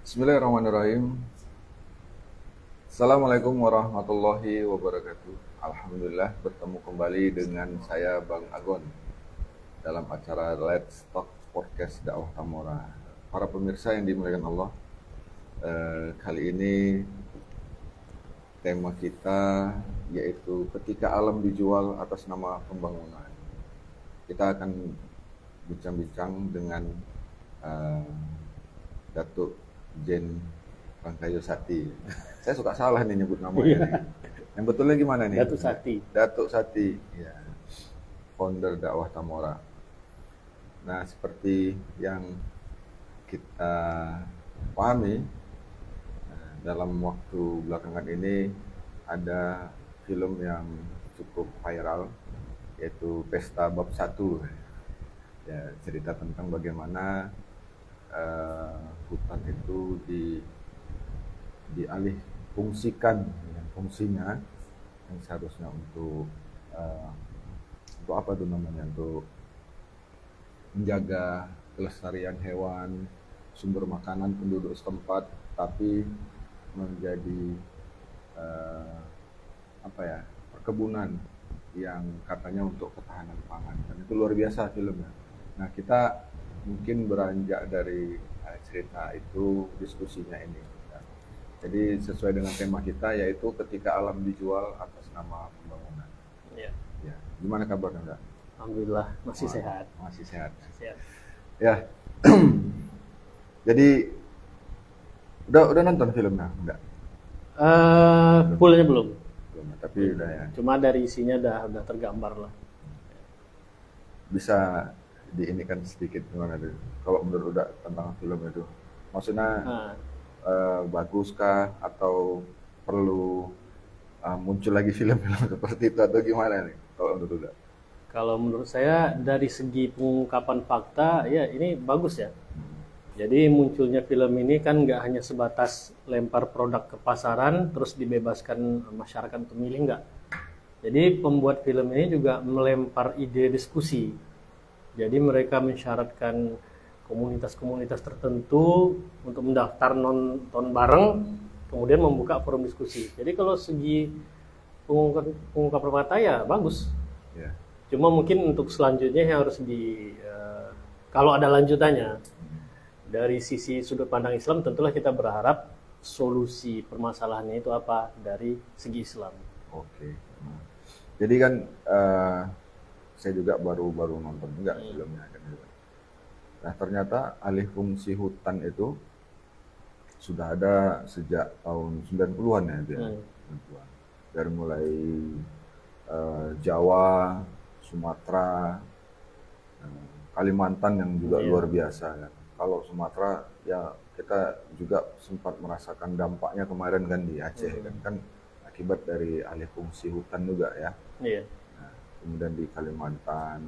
Bismillahirrahmanirrahim. Assalamualaikum warahmatullahi wabarakatuh. Alhamdulillah bertemu kembali dengan saya Bang Agon dalam acara Let's Talk Podcast Dakwah Tamora. Para pemirsa yang dimuliakan Allah, kali ini tema kita yaitu ketika alam dijual atas nama pembangunan. Kita akan bincang-bincang dengan Datuk Jen Rangkayo Sati. Saya suka salah nih nyebut namanya. Yang betulnya gimana nih? Datuk Sati. Datuk Sati, ya. Founder Dakwah Tamora. Nah, seperti yang kita pahami, dalam waktu belakangan ini ada film yang cukup viral, yaitu Pesta Bab 1. Ya, cerita tentang bagaimana hutan itu dialih fungsikan dengan fungsinya yang seharusnya untuk apa tuh namanya, untuk menjaga kelestarian hewan, sumber makanan penduduk setempat, tapi menjadi perkebunan yang katanya untuk ketahanan pangan, dan itu luar biasa filmnya. Nah, kita mungkin beranjak dari cerita itu, diskusinya ini. Jadi sesuai dengan tema kita, yaitu ketika alam dijual atas nama pembangunan. Ya. Ya, gimana kabarnya, Mbak? Alhamdulillah masih sehat. Masih sehat. Sehat. Ya. Jadi udah nonton filmnya, enggak? Fullnya belum. Belum, tapi udah ya. Cuma dari isinya udah tergambar lah. Bisa diinikan sedikit gimana tuh kalau menurut udah tentang film itu? Maksudnya baguskah atau perlu muncul lagi film-film seperti itu atau gimana nih kalau menurut udah? Kalau menurut saya dari segi pengungkapan fakta, ya ini bagus ya. Jadi munculnya film ini kan nggak hanya sebatas lempar produk ke pasaran terus dibebaskan masyarakat untuk milih, nggak. Jadi pembuat film ini juga melempar ide diskusi. Jadi mereka mensyaratkan komunitas-komunitas tertentu untuk mendaftar nonton bareng, kemudian membuka forum diskusi. Jadi kalau segi pengungkapan fakta ya bagus. Ya. Cuma mungkin untuk selanjutnya harus kalau ada lanjutannya, dari sisi sudut pandang Islam tentulah kita berharap solusi permasalahannya itu apa dari segi Islam. Oke. Jadi kan saya juga baru nonton juga filmnya kan. Nah, ternyata alih fungsi hutan itu sudah ada sejak tahun 90-an ya, dia. 90-an. Dari mulai Jawa, Sumatera, Kalimantan yang juga luar biasa kan. Kalau Sumatera ya kita juga sempat merasakan dampaknya kemarin kan di Aceh kan akibat dari alih fungsi hutan juga ya. Iya. Kemudian di Kalimantan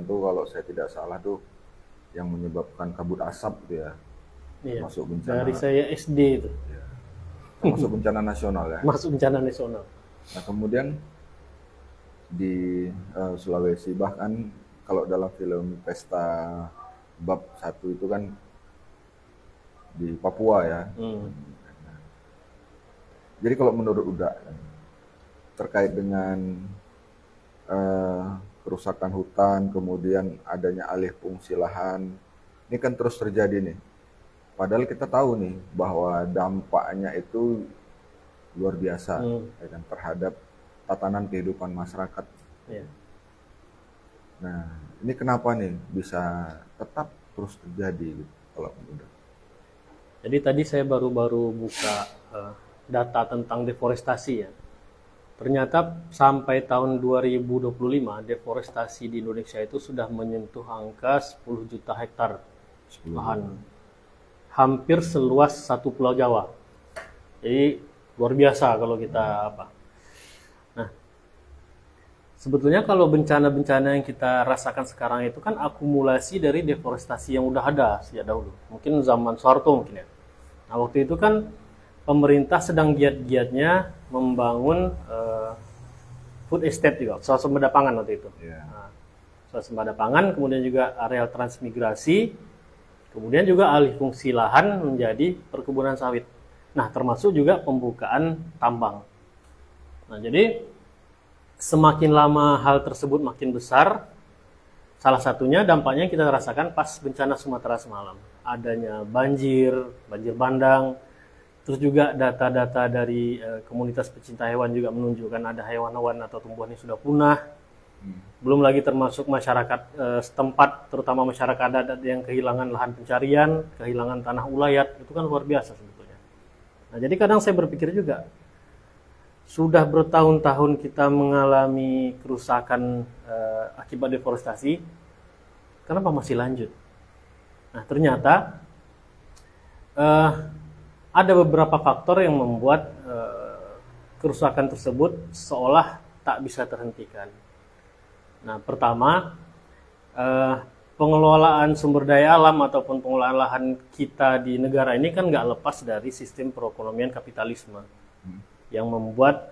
tuh kalau saya tidak salah tuh yang menyebabkan kabut asap gitu ya. Iya. Masuk bencana. Dari saya SD itu. Ya. Masuk bencana nasional ya. Masuk bencana nasional. Nah, kemudian di Sulawesi, bahkan kalau dalam film Pesta Bab 1 itu kan di Papua ya. Jadi kalau menurut Uda terkait dengan kerusakan hutan, kemudian adanya alih fungsi lahan, ini kan terus terjadi nih. Padahal kita tahu nih bahwa dampaknya itu luar biasa ya kan, terhadap tatanan kehidupan masyarakat. Ya. Nah, ini kenapa nih bisa tetap terus terjadi gitu, kalau menurut? Jadi tadi saya baru buka data tentang deforestasi ya. Ternyata sampai tahun 2025 deforestasi di Indonesia itu sudah menyentuh angka 10 juta hektar lahan. Hampir seluas satu pulau Jawa. Jadi luar biasa kalau kita Nah, sebetulnya kalau bencana-bencana yang kita rasakan sekarang itu kan akumulasi dari deforestasi yang udah ada sejak dahulu. Mungkin zaman Soeharto mungkin ya. Nah, waktu itu kan pemerintah sedang giat-giatnya membangun food estate juga, swasembada pangan waktu itu. Yeah. Nah, swasembada pangan, kemudian juga areal transmigrasi, Kemudian juga alih fungsi lahan menjadi perkebunan sawit. Nah, termasuk juga pembukaan tambang. Nah, jadi semakin lama hal tersebut makin besar. Salah satunya dampaknya kita rasakan pas bencana Sumatera semalam. Adanya banjir, banjir bandang. Terus juga data-data dari komunitas pecinta hewan juga menunjukkan ada hewan-hewan atau tumbuhan yang sudah punah. Belum lagi termasuk masyarakat setempat, terutama masyarakat adat yang kehilangan lahan pencarian, kehilangan tanah ulayat. Itu kan luar biasa sebetulnya. Nah, jadi kadang saya berpikir juga, sudah bertahun-tahun kita mengalami kerusakan akibat deforestasi, kenapa masih lanjut? Nah, ternyata ada beberapa faktor yang membuat kerusakan tersebut seolah tak bisa terhentikan. Nah, pertama, pengelolaan sumber daya alam ataupun pengelolaan lahan kita di negara ini kan nggak lepas dari sistem perekonomian kapitalisme yang membuat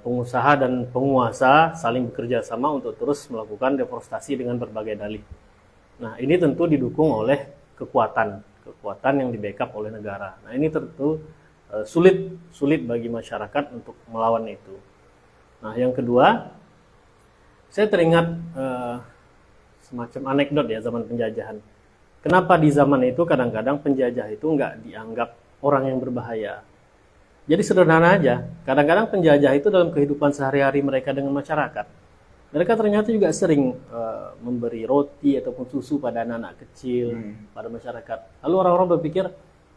pengusaha dan penguasa saling bekerja sama untuk terus melakukan deforestasi dengan berbagai dalih. Nah, ini tentu didukung oleh kekuatan yang di-backup oleh negara. Nah, ini tentu sulit bagi masyarakat untuk melawan itu. Nah, yang kedua, saya teringat semacam anekdot ya zaman penjajahan. Kenapa di zaman itu kadang-kadang penjajah itu nggak dianggap orang yang berbahaya? Jadi sederhana aja, kadang-kadang penjajah itu dalam kehidupan sehari-hari mereka dengan masyarakat, mereka ternyata juga sering memberi roti ataupun susu pada anak-anak kecil, pada masyarakat. Lalu orang-orang berpikir,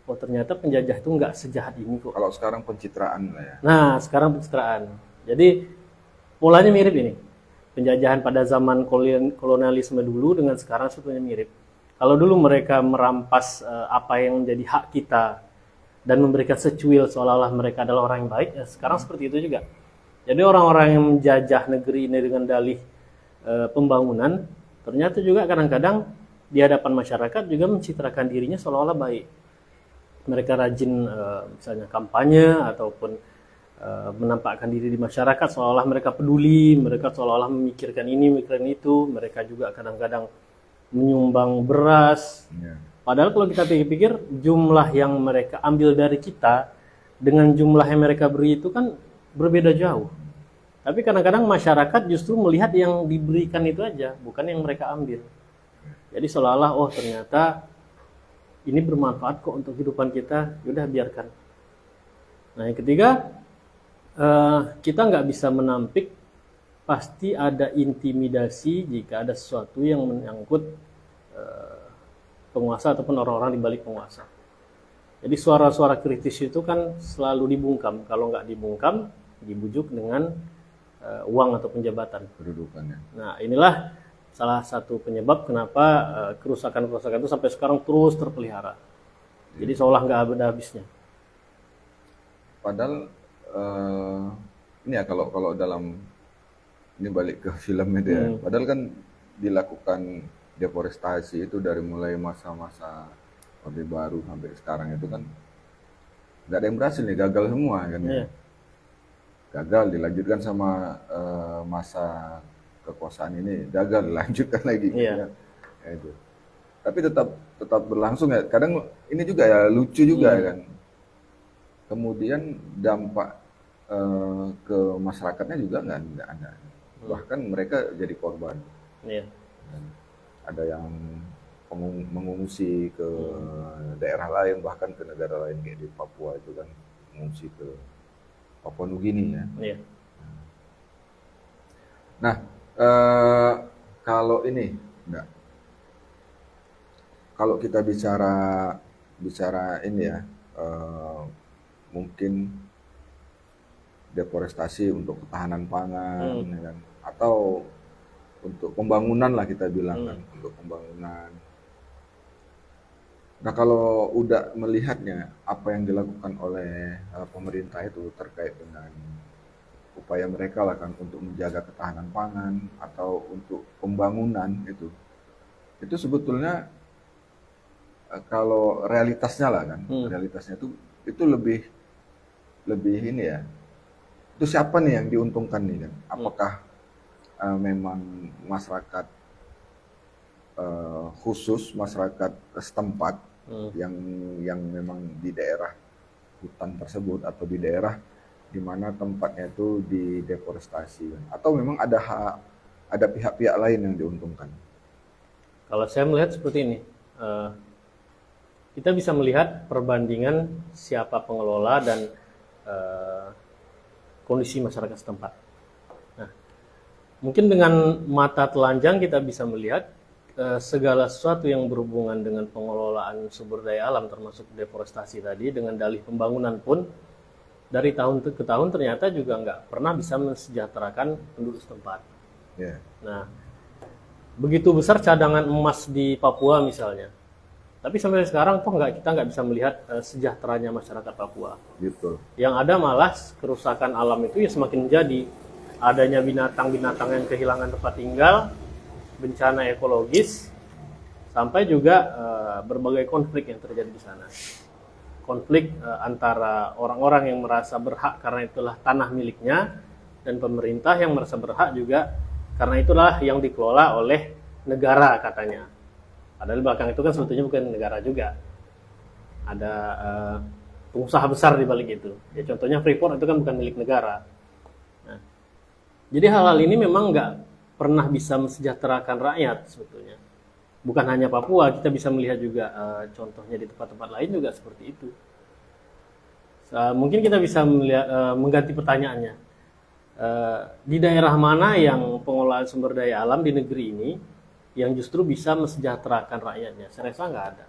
oh ternyata penjajah itu nggak sejahat ini kok. Kalau sekarang pencitraan lah ya. Nah, sekarang pencitraan. Jadi polanya mirip ini. Penjajahan pada zaman kolonialisme dulu dengan sekarang sebetulnya mirip. Kalau dulu mereka merampas apa yang menjadi hak kita dan memberikan secuil seolah-olah mereka adalah orang yang baik, ya sekarang seperti itu juga. Jadi orang-orang yang menjajah negeri ini dengan dalih pembangunan, ternyata juga kadang-kadang di hadapan masyarakat juga mencitrakan dirinya seolah-olah baik. Mereka rajin misalnya kampanye ataupun menampakkan diri di masyarakat seolah-olah mereka peduli, mereka seolah-olah memikirkan ini, memikirkan itu. Mereka juga kadang-kadang menyumbang beras. Padahal kalau kita pikir-pikir, jumlah yang mereka ambil dari kita dengan jumlah yang mereka beri itu kan berbeda jauh. Tapi kadang-kadang masyarakat justru melihat yang diberikan itu aja, bukan yang mereka ambil. Jadi seolah-olah, oh ternyata ini bermanfaat kok untuk kehidupan kita, yaudah biarkan. Nah, yang ketiga, kita nggak bisa menampik, pasti ada intimidasi jika ada sesuatu yang menyangkut penguasa ataupun orang-orang di balik penguasa. Jadi suara-suara kritis itu kan selalu dibungkam. Kalau nggak dibungkam, dibujuk dengan uang atau penjabatan. Kedudukannya. Nah, inilah salah satu penyebab kenapa kerusakan-kerusakan itu sampai sekarang terus terpelihara. Jadi seolah nggak ada habisnya. Padahal ini ya kalau dalam ini balik ke film itu ya. Padahal kan dilakukan deforestasi itu dari mulai masa-masa Orde Baru sampai sekarang itu kan nggak ada yang berhasil nih, gagal semua kan ya. Gagal dilanjutkan sama masa kekuasaan ini, gagal dilanjutkan lagi gitu ya. Ya itu. Tapi tetap berlangsung ya. Kadang ini juga ya lucu juga kan. Kemudian dampak ke masyarakatnya juga nggak ada. Bahkan mereka jadi korban. Dan ada yang mengungsi ke daerah lain, bahkan ke negara lain kayak di Papua itu kan, mengungsi ke Papua Nugini ya. Nah, kalau ini enggak, kalau kita bicara ini ya, mungkin deforestasi untuk ketahanan pangan, ya kan? Atau untuk pembangunan lah kita bilang kan, untuk pembangunan. Nah, kalau udah melihatnya apa yang dilakukan oleh pemerintah itu terkait dengan upaya mereka lah kan untuk menjaga ketahanan pangan atau untuk pembangunan itu sebetulnya kalau realitasnya lah kan, realitasnya itu lebih ini ya. Itu siapa nih yang diuntungkan nih kan? Apakah memang masyarakat khusus masyarakat setempat yang memang di daerah hutan tersebut atau di daerah di mana tempatnya itu dideforestasi, atau memang ada pihak-pihak lain yang diuntungkan? Kalau saya melihat seperti ini, kita bisa melihat perbandingan siapa pengelola dan kondisi masyarakat setempat. Nah, mungkin dengan mata telanjang kita bisa melihat segala sesuatu yang berhubungan dengan pengelolaan sumber daya alam, termasuk deforestasi tadi, dengan dalih pembangunan pun dari tahun ke tahun ternyata juga nggak pernah bisa mensejahterakan penduduk setempat. Yeah. Nah, begitu besar cadangan emas di Papua misalnya, tapi sampai sekarang kita nggak bisa melihat sejahteranya masyarakat Papua. Gitu. Yang ada malah kerusakan alam itu ya semakin menjadi, adanya binatang-binatang yang kehilangan tempat tinggal, bencana ekologis, sampai juga berbagai konflik yang terjadi di sana. Konflik antara orang-orang yang merasa berhak karena itulah tanah miliknya, dan pemerintah yang merasa berhak juga karena itulah yang dikelola oleh negara katanya. Padahal belakang itu kan sebetulnya bukan negara juga. Ada pengusaha besar di balik itu. Ya, contohnya Freeport itu kan bukan milik negara. Nah, jadi hal-hal ini memang nggak pernah bisa mensejahterakan rakyat sebetulnya. Bukan hanya Papua, kita bisa melihat juga contohnya di tempat-tempat lain juga seperti itu. Mungkin kita bisa mengganti pertanyaannya. Di daerah mana yang pengelolaan sumber daya alam di negeri ini yang justru bisa mensejahterakan rakyatnya? Saya rasa nggak ada.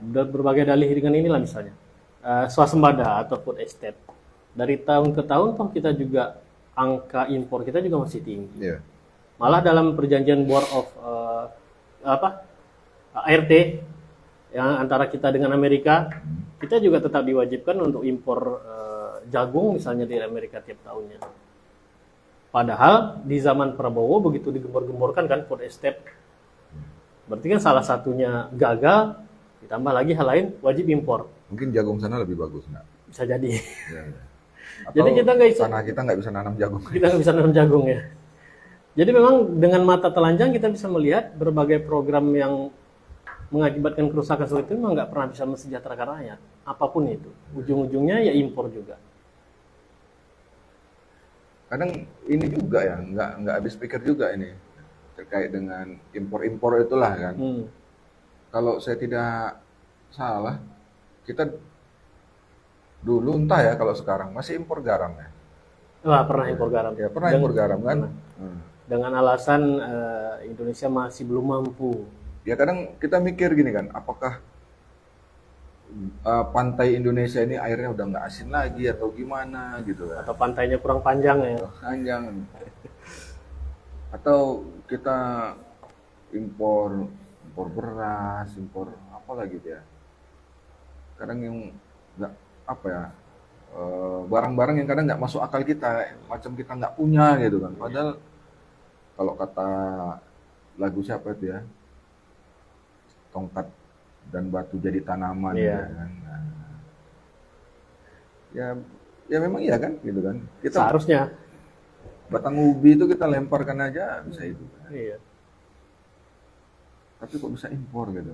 Berbagai dalih dengan inilah misalnya swasembada atau food estate. Dari tahun ke tahun toh kita juga angka impor kita juga masih tinggi. Yeah. Malah dalam perjanjian Board of ART yang antara kita dengan Amerika, kita juga tetap diwajibkan untuk impor jagung misalnya dari Amerika tiap tahunnya. Padahal di zaman Prabowo begitu digembor-gemborkan kan food estate, berarti kan salah satunya gagal, ditambah lagi hal lain wajib impor. Mungkin jagung sana lebih bagus nggak? Bisa jadi. Ya. Atau Jadi kita nggak bisa. tanah kita nggak bisa nanam jagung. Kita nggak bisa nanam jagung ya. Jadi memang dengan mata telanjang kita bisa melihat berbagai program yang mengakibatkan kerusakan seperti itu memang nggak pernah bisa mensejahterakan rakyat. Apapun itu, ujung-ujungnya ya impor juga. Kadang ini juga ya, nggak habis pikir juga ini terkait dengan impor-impor itulah kan. Kalau saya tidak salah, kita dulu entah ya kalau sekarang masih impor garam ya. Wah, pernah impor garam. Ya, pernah impor garam kan. Dengan alasan Indonesia masih belum mampu. Ya kadang kita mikir gini kan, apakah pantai Indonesia ini airnya udah nggak asin lagi atau gimana gitu kan? Atau pantainya kurang panjang ya? Panjang. Atau kita impor beras, impor apa lagi ya? Kadang yang nggak apa ya, barang-barang yang kadang nggak masuk akal kita, macam kita nggak punya gitu kan. Padahal kalau kata lagu siapa itu ya, tongkat dan batu jadi tanaman. Iya. Kan? Nah, ya memang iya kan, gitu kan. Kita Seharusnya. batang ubi itu kita lemparkan aja bisa itu. Kan? Iya. Tapi kok bisa impor gitu?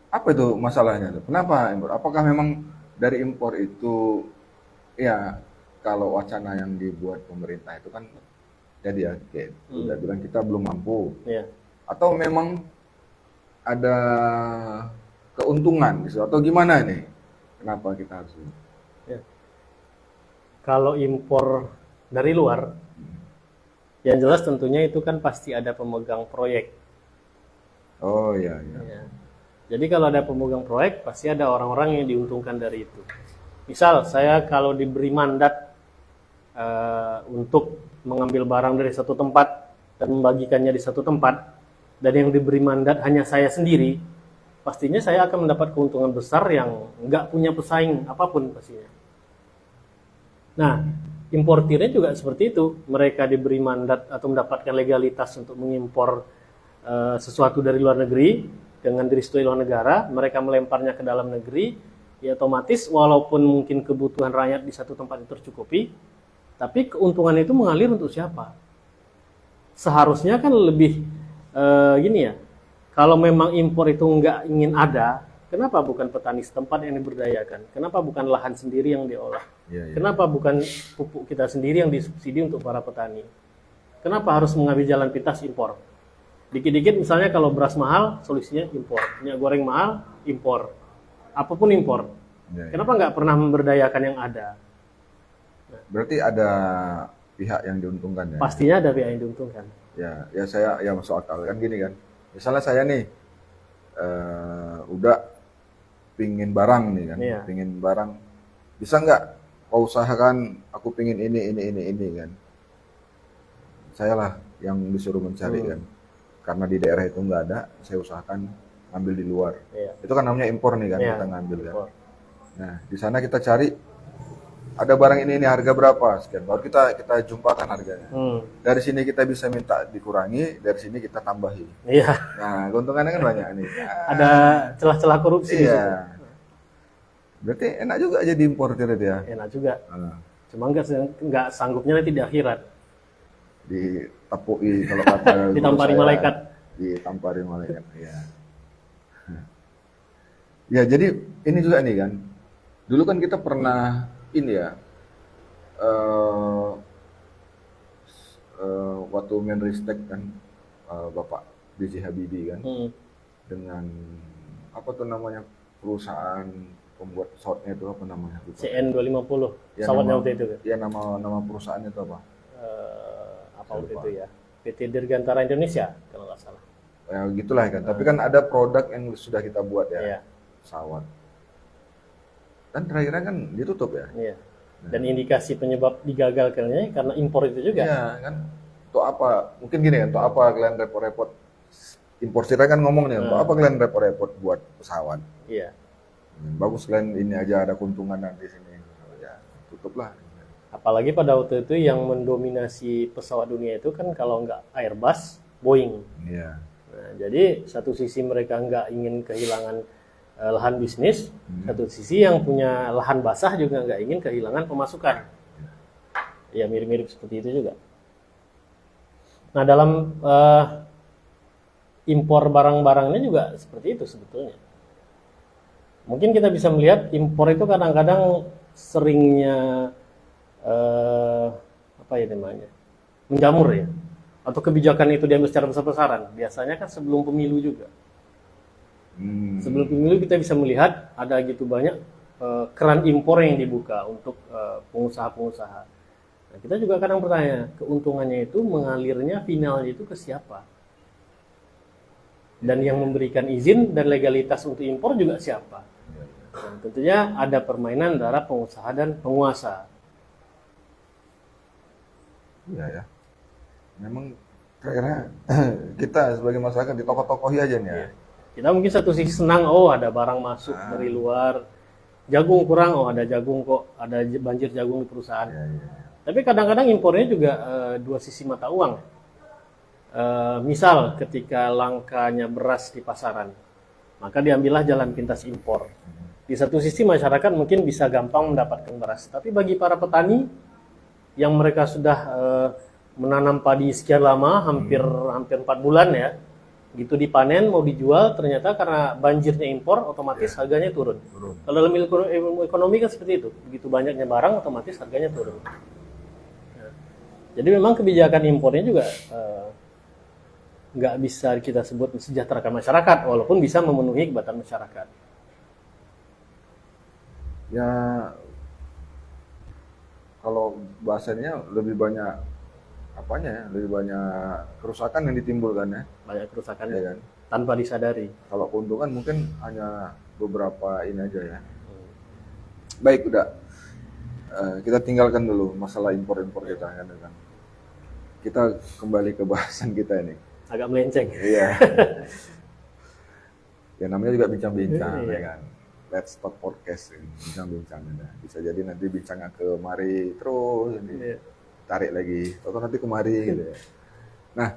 Apa itu masalahnya tuh? Kenapa impor? Apakah memang dari impor itu ya kalau wacana yang dibuat pemerintah itu kan jadi ya kayak udah bilang kita belum mampu. Iya. Atau memang ada keuntungan gitu atau gimana nih? Kenapa kita harus ini? Ya. Kalau impor dari luar, yang jelas tentunya itu kan pasti ada pemegang proyek. Oh iya. Ya. Jadi kalau ada pemegang proyek, pasti ada orang-orang yang diuntungkan dari itu. Misal saya kalau diberi mandat untuk mengambil barang dari satu tempat dan membagikannya di satu tempat, dan yang diberi mandat hanya saya sendiri, pastinya saya akan mendapat keuntungan besar yang nggak punya pesaing apapun pastinya. Nah, importirnya juga seperti itu. Mereka diberi mandat atau mendapatkan legalitas untuk mengimpor sesuatu dari luar negeri dengan direstui oleh negara, mereka melemparnya ke dalam negeri, ya otomatis walaupun mungkin kebutuhan rakyat di satu tempat itu tercukupi, tapi keuntungan itu mengalir untuk siapa? seharusnya kan lebih gini ya, kalau memang impor itu nggak ingin ada, kenapa bukan petani setempat yang diberdayakan? Kenapa bukan lahan sendiri yang diolah? Iya, iya. Kenapa bukan pupuk kita sendiri yang disubsidi untuk para petani? Kenapa harus mengambil jalan pintas impor? Dikit-dikit misalnya kalau beras mahal, solusinya impor. Minyak goreng mahal, impor. Apapun impor. Iya, iya. Kenapa nggak pernah memberdayakan yang ada? Berarti ada pihak yang diuntungkan ya? Pastinya ada pihak yang diuntungkan. Ya saya ya masuk akal kan gini kan. Misalnya saya nih udah pingin barang nih kan, Iya. pingin barang, bisa nggak kau usahakan aku pingin ini kan. Saya lah yang disuruh mencari kan. Karena di daerah itu nggak ada, saya usahakan ngambil di luar. Iya. Itu kan namanya impor nih kan, Iya, kita ngambil kan. impor. Nah, di sana kita cari ada barang ini harga berapa sekian, baru kita jumpakan harganya. Dari sini kita bisa minta dikurangi, dari sini kita tambahi. Iya. Nah, keuntungannya kan banyak nih. Ada celah-celah korupsi di situ. Iya. Berarti enak juga aja diimportir itu ya. Enak juga. Nah, Cuma nggak sanggupnya nanti di akhirat. ditepui kalau kata guru Ditampari saya, malaikat. Ditampari malaikat. Iya. Ya, jadi ini juga nih kan. Dulu kan kita pernah ini ya. Waktu Menristek kan Bapak B.J. Habibie kan dengan apa tuh namanya perusahaan pembuat pesawatnya itu apa namanya? CN250 Ya, pesawatnya nama- waktu itu kan. Ya nama perusahaannya itu apa? Apa waktu itu ya? PT Dirgantara Indonesia kalau nggak salah. Ya gitulah kan. Tapi kan ada produk yang sudah kita buat ya, Iya. pesawat. Dan terakhirnya kan ditutup ya. Iya. Dan indikasi penyebab digagalkannya karena impor itu juga. Iya kan. Untuk apa? Mungkin gini kan. Untuk apa kalian repot-repot? Importirnya kan ngomong nih. Untuk apa kalian repot-repot buat pesawat? Iya. Bagus kalian ini aja ada keuntungan nanti sini. Ya tutuplah. Apalagi pada waktu itu yang mendominasi pesawat dunia itu kan kalau nggak Airbus, Boeing. Iya. Nah, jadi satu sisi mereka nggak ingin kehilangan lahan bisnis, satu sisi yang punya lahan basah juga nggak ingin kehilangan pemasukan. Ya mirip-mirip seperti itu juga. Nah dalam impor barang-barangnya juga seperti itu sebetulnya. Mungkin kita bisa melihat impor itu kadang-kadang seringnya apa ya namanya, menjamur ya, atau kebijakan itu diambil secara besar-besaran. Biasanya kan sebelum pemilu juga. Sebelum pemilu kita bisa melihat ada gitu banyak keran impor yang dibuka untuk pengusaha-pengusaha. Nah, kita juga kadang bertanya, keuntungannya itu mengalirnya finalnya itu ke siapa? Dan yang memberikan izin dan legalitas untuk impor juga siapa? Nah, tentunya ada permainan antara pengusaha dan penguasa. Iya ya. Memang terakhirnya kita sebagai masyarakat ditokoh-tokohi aja nih ya. Iya. Kita mungkin satu sisi senang, oh ada barang masuk dari luar, jagung kurang, oh ada jagung kok, ada banjir jagung di perusahaan. Iya. Tapi kadang-kadang impornya juga dua sisi mata uang. Misal ketika langkanya beras di pasaran, maka diambillah jalan pintas impor. Di satu sisi masyarakat mungkin bisa gampang mendapatkan beras, tapi bagi para petani yang mereka sudah menanam padi sekian lama, hampir 4 bulan ya, gitu dipanen mau dijual, ternyata karena banjirnya impor otomatis harganya turun. Kalau dalam ilmu ekonomi kan seperti itu, begitu banyaknya barang otomatis harganya turun. Nah, jadi memang kebijakan impornya juga nggak bisa kita sebut mensejahterakan masyarakat, walaupun bisa memenuhi kebutuhan masyarakat. Ya kalau bahasanya lebih banyak apanya ya, lebih banyak kerusakan yang ditimbulkan ya. Banyak kerusakan Ya kan? tanpa disadari. Kalau keuntungan mungkin hanya beberapa ini aja ya. Baik, udah. Kita tinggalkan dulu masalah impor-impor kita kan. Kita kembali ke bahasan kita ini. Agak melenceng. Iya. Ya namanya juga bincang-bincang Iya. ya kan. Let's talk podcast ini. Bincang-bincang ya. Bisa jadi nanti bincangnya kemari terus ini. Iya. Tarik lagi atau nanti kemari gitu ya. Nah,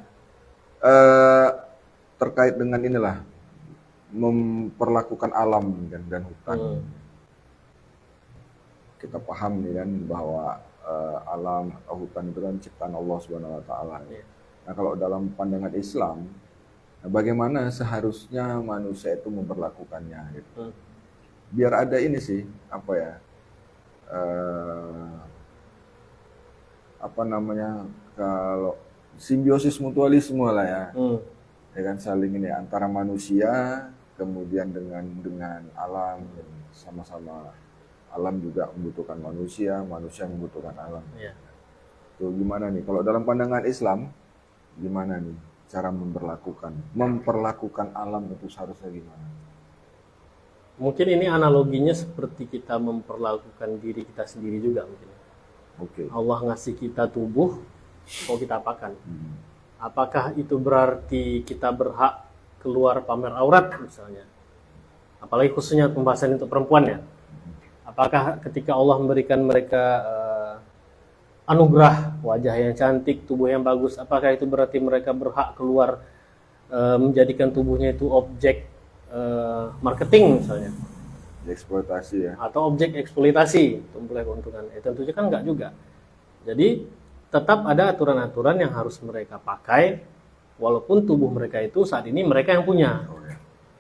terkait dengan inilah memperlakukan alam kan, dan hutan. Kita paham nih kan bahwa alam atau hutan itu kan ciptaan Allah Subhanahu wa taala. Iya. Nah, kalau dalam pandangan Islam, nah, bagaimana seharusnya manusia itu memperlakukannya gitu. Biar ada ini sih, apa ya? Apa namanya? Kalau simbiosis mutualisme lah ya. Ya kan, saling ini antara manusia kemudian dengan alam, sama-sama alam juga membutuhkan manusia, manusia membutuhkan alam. Iya. Tuh gimana nih kalau dalam pandangan Islam, gimana nih cara memperlakukan alam itu seharusnya gimana? Mungkin ini analoginya seperti kita memperlakukan diri kita sendiri juga mungkin. Oke. Allah ngasih kita tubuh, mau kita apakan? Apakah itu berarti kita berhak keluar pamer aurat misalnya? Apalagi khususnya pembahasan untuk perempuan ya. Apakah ketika Allah memberikan mereka anugerah wajah yang cantik, tubuh yang bagus, apakah itu berarti mereka berhak keluar menjadikan tubuhnya itu objek marketing misalnya? Eksploitasi ya. Atau objek eksploitasi untuk memperoleh keuntungan. Tentunya kan enggak juga. Jadi tetap ada aturan-aturan yang harus mereka pakai walaupun tubuh mereka itu saat ini mereka yang punya.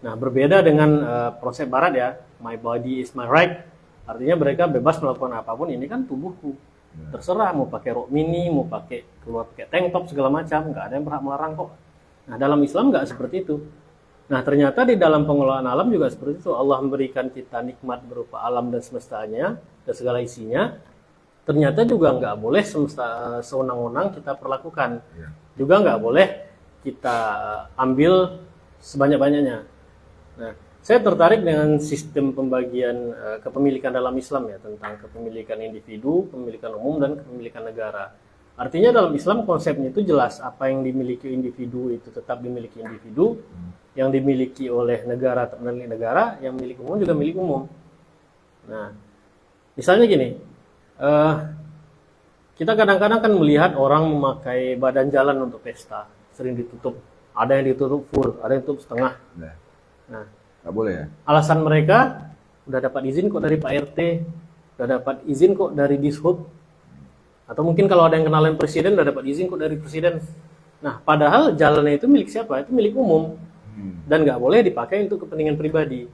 Nah, berbeda dengan proses barat ya, my body is my right. Artinya mereka bebas melakukan apapun, ini kan tubuhku. Terserah mau pakai rok mini, mau keluar pakai tank top segala macam, nggak ada yang berhak melarang kok. Nah, dalam Islam nggak seperti itu. Nah, ternyata di dalam pengelolaan alam juga seperti itu. Allah memberikan kita nikmat berupa alam dan semestanya dan segala isinya. Ternyata juga nggak boleh sewenang-wenang kita perlakukan. Juga nggak boleh kita ambil sebanyak-banyaknya. Nah, saya tertarik dengan sistem pembagian kepemilikan dalam Islam ya, tentang kepemilikan individu, kepemilikan umum, dan kepemilikan negara. Artinya dalam Islam konsepnya itu jelas, apa yang dimiliki individu itu tetap dimiliki individu, yang dimiliki oleh negara tetap milik negara, yang milik umum juga milik umum. Nah, misalnya gini, kita kadang-kadang kan melihat orang memakai badan jalan untuk pesta, sering ditutup, ada yang ditutup full, ada yang ditutup setengah. Nah, nggak boleh ya? Alasan mereka udah dapat izin kok dari Pak RT, udah dapat izin kok dari Dishub, atau mungkin kalau ada yang kenalan presiden udah dapat izin kok dari presiden. Nah, padahal jalannya itu milik siapa? Itu milik umum dan nggak boleh dipakai untuk kepentingan pribadi.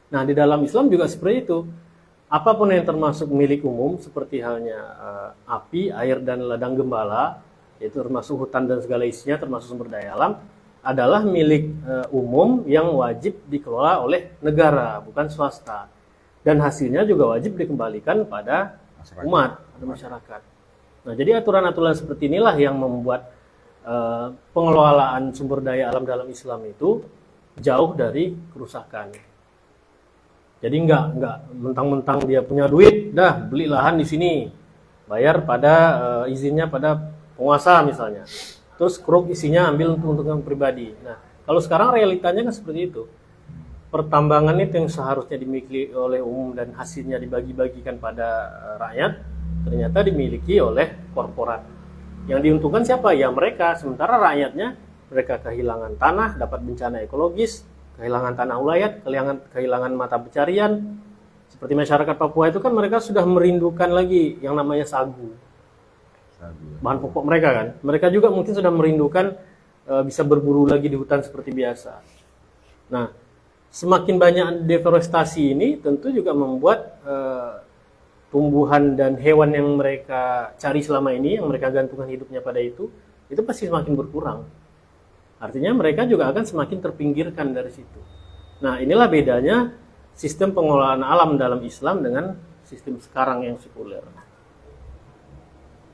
Nah, di dalam Islam juga seperti itu. Apapun yang termasuk milik umum, seperti halnya api, air, dan ladang gembala, yaitu termasuk hutan dan segala isinya, termasuk sumber daya alam, adalah milik umum yang wajib dikelola oleh negara, bukan swasta. Dan hasilnya juga wajib dikembalikan pada umat atau masyarakat. Nah, jadi aturan-aturan seperti inilah yang membuat pengelolaan sumber daya alam dalam Islam itu jauh dari kerusakan. Jadi enggak mentang-mentang dia punya duit, dah beli lahan di sini, bayar pada izinnya pada penguasa misalnya. Terus kruk isinya ambil untuk keuntungan pribadi. Nah, kalau sekarang realitanya kan seperti itu. Pertambangan itu yang seharusnya dimiliki oleh umum dan hasilnya dibagi-bagikan pada rakyat, ternyata dimiliki oleh korporat. Yang diuntungkan siapa? Ya mereka. Sementara rakyatnya, mereka kehilangan tanah, dapat bencana ekologis, kehilangan tanah ulayat, kehilangan mata pencarian. Seperti masyarakat Papua itu kan mereka sudah merindukan lagi yang namanya sagu. Bahan pokok mereka kan. Mereka juga mungkin sudah merindukan bisa berburu lagi di hutan seperti biasa. Nah, semakin banyak deforestasi ini tentu juga membuat tumbuhan dan hewan yang mereka cari selama ini, yang mereka gantungkan hidupnya pada itu pasti semakin berkurang. Artinya mereka juga akan semakin terpinggirkan dari situ. Nah, inilah bedanya sistem pengelolaan alam dalam Islam dengan sistem sekarang yang sekuler.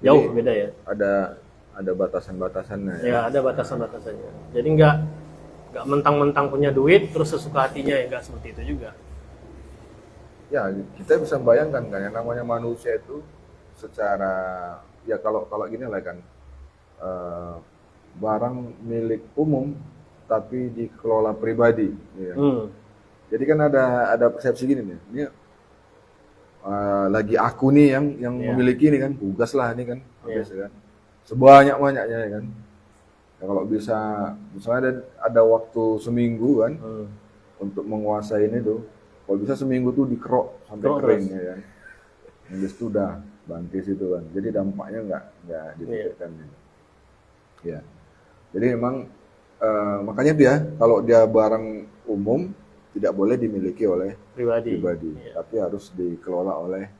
Jauh Jadi, beda ya. Ada batasan-batasannya ya. Ya, ada batasan-batasannya. Jadi nggak mentang-mentang punya duit terus sesuka hatinya, ya nggak seperti itu juga. Ya, kita bisa bayangkan kan yang namanya manusia itu secara ya kalau gini lah kan. Barang milik umum tapi dikelola pribadi ya. Jadi kan ada persepsi gini nih, ini lagi aku nih yang memiliki ini kan, tugas lah ini kan, biasa kan, sebanyak-banyaknya ya kan. Ya, kalau bisa misalnya ada waktu seminggu kan untuk menguasai ini tuh, kalau bisa seminggu tuh dikerok sampai kering ya kan, yang sudah bangkis itu kan, jadi dampaknya nggak dipikirkan ya. Jadi memang makanya dia kalau dia barang umum tidak boleh dimiliki oleh pribadi. pribadi, Iya. tapi harus dikelola oleh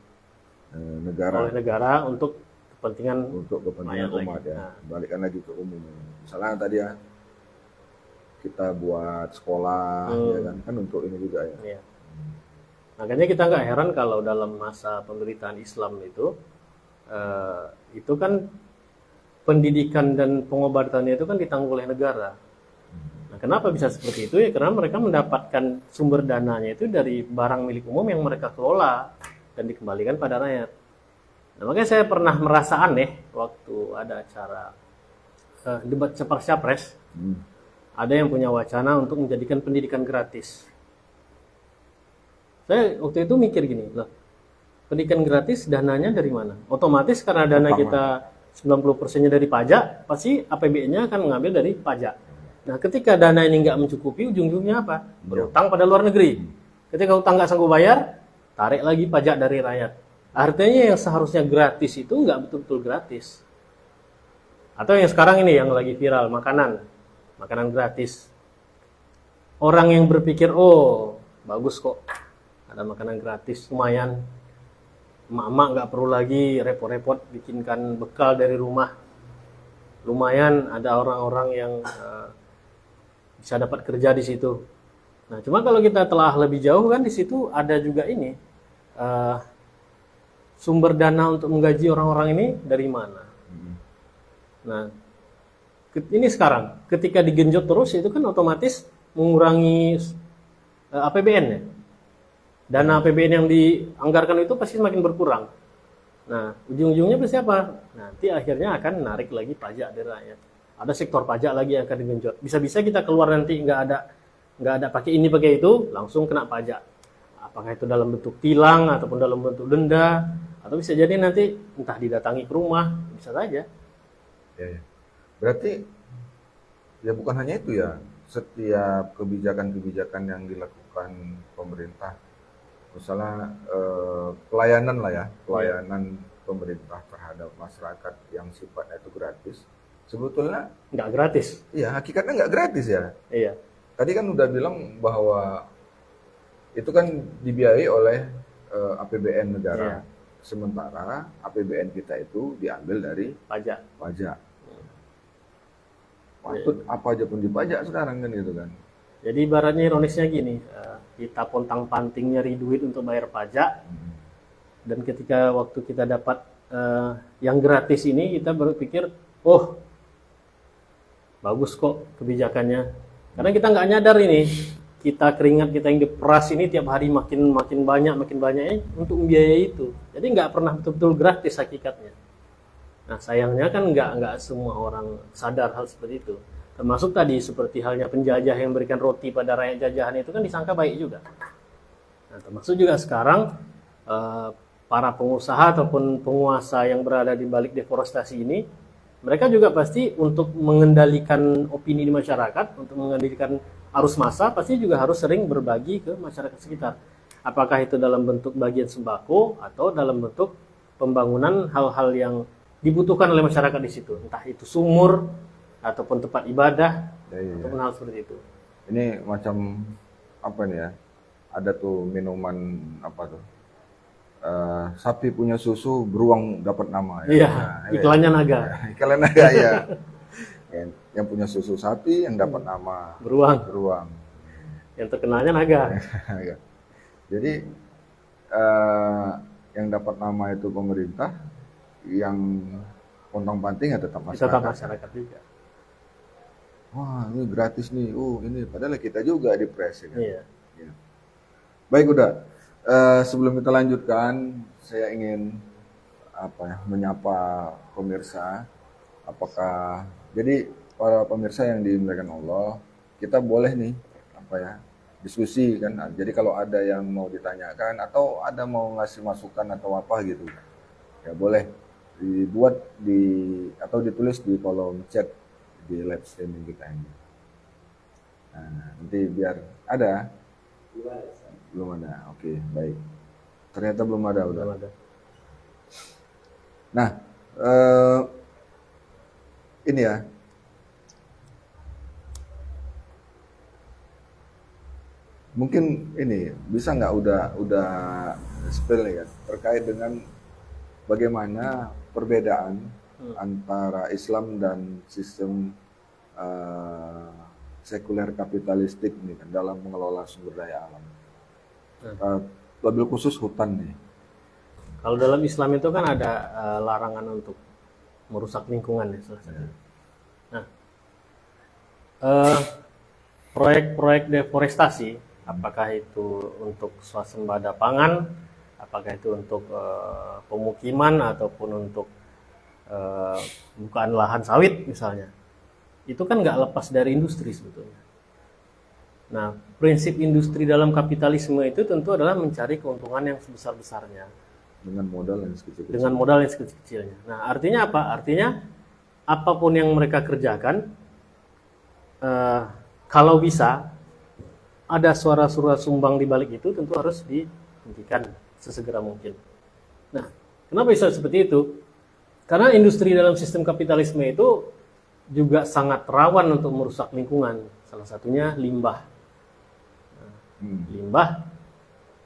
negara Oleh negara untuk kepentingan untuk kepentingan rakyat umat lagi. ya. Nah, Balikkan lagi ke umum. Misalnya tadi ya kita buat sekolah ya kan untuk ini juga ya. iya. Makanya kita nggak heran kalau dalam masa pemerintahan Islam itu kan pendidikan dan pengobatannya itu kan ditanggung oleh negara. Nah, kenapa bisa seperti itu ya? Karena mereka mendapatkan sumber dananya itu dari barang milik umum yang mereka kelola dan dikembalikan pada rakyat. Nah, makanya saya pernah merasa aneh waktu ada acara debat capres-capres. Ada yang punya wacana untuk menjadikan pendidikan gratis. Saya waktu itu mikir gini, loh, pendidikan gratis dananya dari mana? Otomatis karena dana kita 90%-nya dari pajak, pasti APBN-nya akan mengambil dari pajak. Nah, ketika dana ini nggak mencukupi, ujung-ujungnya apa? Berutang pada luar negeri. Ketika utang nggak sanggup bayar, tarik lagi pajak dari rakyat. Artinya yang seharusnya gratis itu nggak betul-betul gratis. Atau yang sekarang ini yang lagi viral, makanan gratis. Orang yang berpikir, oh bagus kok, ada makanan gratis, lumayan. Emak-emak nggak perlu lagi repot-repot bikinkan bekal dari rumah. Lumayan ada orang-orang yang bisa dapat kerja di situ. Nah, cuma kalau kita telah lebih jauh kan di situ ada juga ini sumber dana untuk menggaji orang-orang ini dari mana. Nah, ini sekarang ketika digenjot terus itu kan otomatis mengurangi APBN ya. Dana APBN yang dianggarkan itu pasti semakin berkurang. Nah, ujung-ujungnya pasti apa? Nanti akhirnya akan narik lagi pajak dari rakyat. Ada sektor pajak lagi yang akan digenjot. Bisa-bisa kita keluar nanti nggak ada pakai ini pakai itu, langsung kena pajak. Apakah itu dalam bentuk tilang ataupun dalam bentuk denda, atau bisa jadi nanti entah didatangi ke rumah, bisa saja. Ya. Berarti ya bukan hanya itu ya, setiap kebijakan-kebijakan yang dilakukan pemerintah, misalnya pelayanan lah ya, pelayanan pemerintah terhadap masyarakat yang sifatnya itu gratis, sebetulnya Nggak gratis. iya hakikatnya nggak gratis ya. Iya. Tadi kan udah bilang bahwa itu kan dibiayai oleh APBN negara, sementara APBN kita itu diambil dari Pajak. pajak. Patut apa aja pun dipajak sekarang kan gitu kan. Jadi ibaratnya ironisnya gini, kita pontang-panting nyari duit untuk bayar pajak, dan ketika waktu kita dapat yang gratis ini, kita berpikir, oh bagus kok kebijakannya. Karena kita nggak nyadar ini, kita keringat kita yang diperas ini tiap hari makin banyak untuk membiayai itu. Jadi nggak pernah betul-betul gratis hakikatnya. Nah, sayangnya kan nggak semua orang sadar hal seperti itu. Termasuk tadi seperti halnya penjajah yang memberikan roti pada rakyat jajahan itu kan disangka baik juga. Nah, termasuk juga sekarang para pengusaha ataupun penguasa yang berada di balik deforestasi ini, mereka juga pasti untuk mengendalikan opini di masyarakat, untuk mengendalikan arus massa, pasti juga harus sering berbagi ke masyarakat sekitar. Apakah itu dalam bentuk bagian sembako atau dalam bentuk pembangunan hal-hal yang dibutuhkan oleh masyarakat di situ, entah itu sumur ataupun tempat ibadah, ataupun hal seperti itu. Ini macam apa nih ya? Ada tuh minuman apa tuh? Sapi punya susu, beruang dapat nama. Iya, Nah, iklannya naga. Iklan naga ya. Yang punya susu sapi, yang dapat nama Beruang. Yang terkenalnya naga. Jadi yang dapat nama itu pemerintah, yang pontang-panting ya tetap masyarakat. Tetap masyarakat juga. Wah, ini gratis nih. Ini padahal kita juga dipres kan. Iya. Ya. Baik, udah. Sebelum kita lanjutkan, saya ingin menyapa pemirsa. Apakah jadi para pemirsa yang dimuliakan Allah, kita boleh nih diskusi kan. Nah, jadi kalau ada yang mau ditanyakan atau ada mau ngasih masukan atau apa gitu, ya boleh dibuat atau ditulis di kolom chat di live streaming kita ini. Nah, nanti biar ada. Belum ada. Oke, baik. Ternyata belum ada udah. Belum ada. Nah, ini ya. Mungkin ini bisa nggak udah spill ya terkait dengan bagaimana perbedaan antara Islam dan sistem eh, sekuler kapitalistik nih kan dalam mengelola sumber daya alam. Eh, Wabil khusus hutan nih. Kalau dalam Islam itu kan ada larangan untuk merusak lingkungan ya salah satu. Nah, proyek-proyek deforestasi, apakah itu untuk swasembada pangan, apakah itu untuk pemukiman ataupun untuk bukaan lahan sawit misalnya, itu kan nggak lepas dari industri sebetulnya. Nah, prinsip industri dalam kapitalisme itu tentu adalah mencari keuntungan yang sebesar-besarnya Dengan modal yang sekecil-kecil. dengan modal yang sekecil-kecilnya. Nah, artinya apa? Artinya apapun yang mereka kerjakan, kalau bisa ada suara-suara sumbang di balik itu tentu harus dihentikan sesegera mungkin. Nah, kenapa bisa seperti itu? Karena industri dalam sistem kapitalisme itu juga sangat rawan untuk merusak lingkungan. Salah satunya limbah. Limbah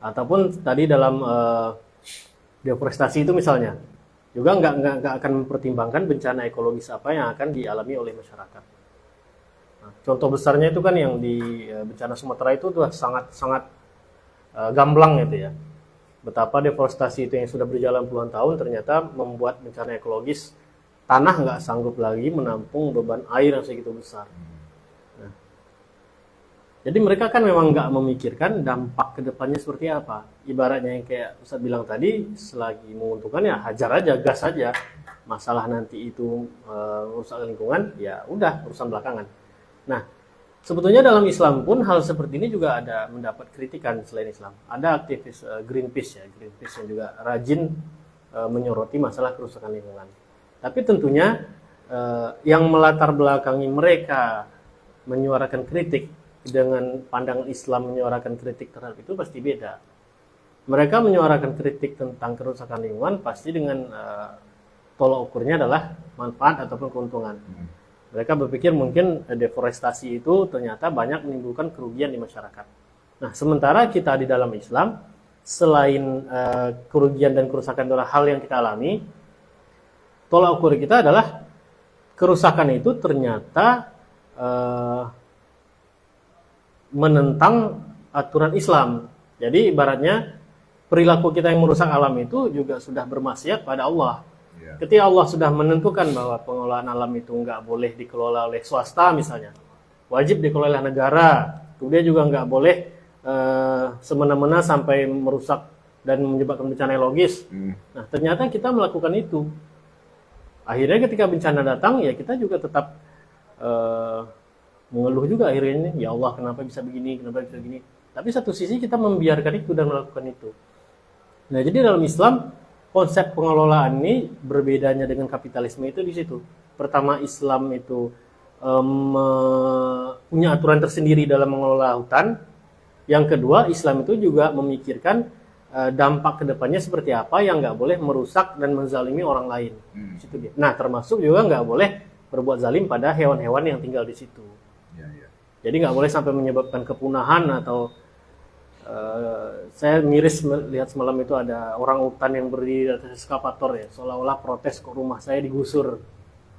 ataupun tadi dalam deforestasi itu misalnya juga nggak akan mempertimbangkan bencana ekologis apa yang akan dialami oleh masyarakat. Nah, contoh besarnya itu kan yang di bencana Sumatera itu tuh sangat gamblang gitu ya. Betapa deforestasi itu yang sudah berjalan puluhan tahun ternyata membuat bencana ekologis, tanah nggak sanggup lagi menampung beban air yang segitu besar. Nah, jadi mereka kan memang nggak memikirkan dampak kedepannya seperti apa. Ibaratnya yang kayak Ustadz bilang tadi, selagi menguntungkan ya hajar aja, gas aja. Masalah nanti itu merusak lingkungan, ya udah urusan belakangan. Nah, sebetulnya dalam Islam pun hal seperti ini juga ada mendapat kritikan selain Islam. Ada aktivis Greenpeace yang juga rajin menyoroti masalah kerusakan lingkungan. Tapi tentunya yang melatar belakangi mereka menyuarakan kritik dengan pandangan Islam menyuarakan kritik terhadap itu pasti beda. Mereka menyuarakan kritik tentang kerusakan lingkungan pasti dengan tolak ukurnya adalah manfaat ataupun keuntungan. Mereka berpikir mungkin deforestasi itu ternyata banyak menimbulkan kerugian di masyarakat. Nah, sementara kita di dalam Islam, selain kerugian dan kerusakan adalah hal yang kita alami, tolak ukur kita adalah kerusakan itu ternyata menentang aturan Islam. Jadi ibaratnya perilaku kita yang merusak alam itu juga sudah bermaksiat pada Allah. Ketika Allah sudah menentukan bahwa pengelolaan alam itu nggak boleh dikelola oleh swasta misalnya, wajib dikelola oleh negara, kemudian juga nggak boleh semena-mena sampai merusak dan menyebabkan bencana logis. Nah, ternyata kita melakukan itu. Akhirnya ketika bencana datang, ya kita juga tetap mengeluh juga akhirnya, ya Allah kenapa bisa begini, kenapa bisa begini. Tapi satu sisi kita membiarkan itu dan melakukan itu. Nah, jadi dalam Islam konsep pengelolaan ini berbedanya dengan kapitalisme itu di situ. Pertama, Islam itu punya aturan tersendiri dalam mengelola hutan. Yang kedua, Islam itu juga memikirkan dampak kedepannya seperti apa yang nggak boleh merusak dan menzalimi orang lain. Situ dia. Nah, termasuk juga nggak boleh berbuat zalim pada hewan-hewan yang tinggal di situ. Jadi nggak boleh sampai menyebabkan kepunahan atau saya miris melihat semalam itu ada orang hutan yang berdiri di atas eskavator ya, seolah-olah protes kok rumah saya digusur.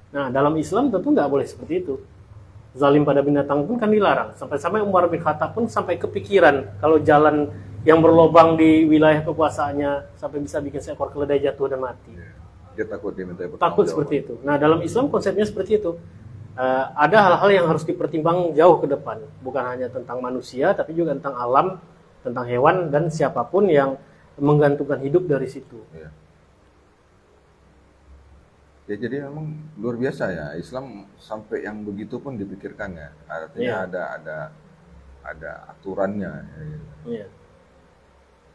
Nah, dalam Islam tentu nggak boleh seperti itu. Zalim pada binatang pun kan dilarang. Sampai-sampai Umar bin Khattab pun sampai kepikiran kalau jalan yang berlobang di wilayah kekuasaannya sampai bisa bikin seekor keledai jatuh dan mati. Dia takut diminta Takut seperti itu. Nah, dalam Islam konsepnya seperti itu. Ada hal-hal yang harus dipertimbang jauh ke depan, bukan hanya tentang manusia tapi juga tentang alam, tentang hewan dan siapapun yang menggantungkan hidup dari situ. Ya, jadi memang luar biasa ya, Islam sampai yang begitu pun dipikirkan ya. Artinya ada aturannya.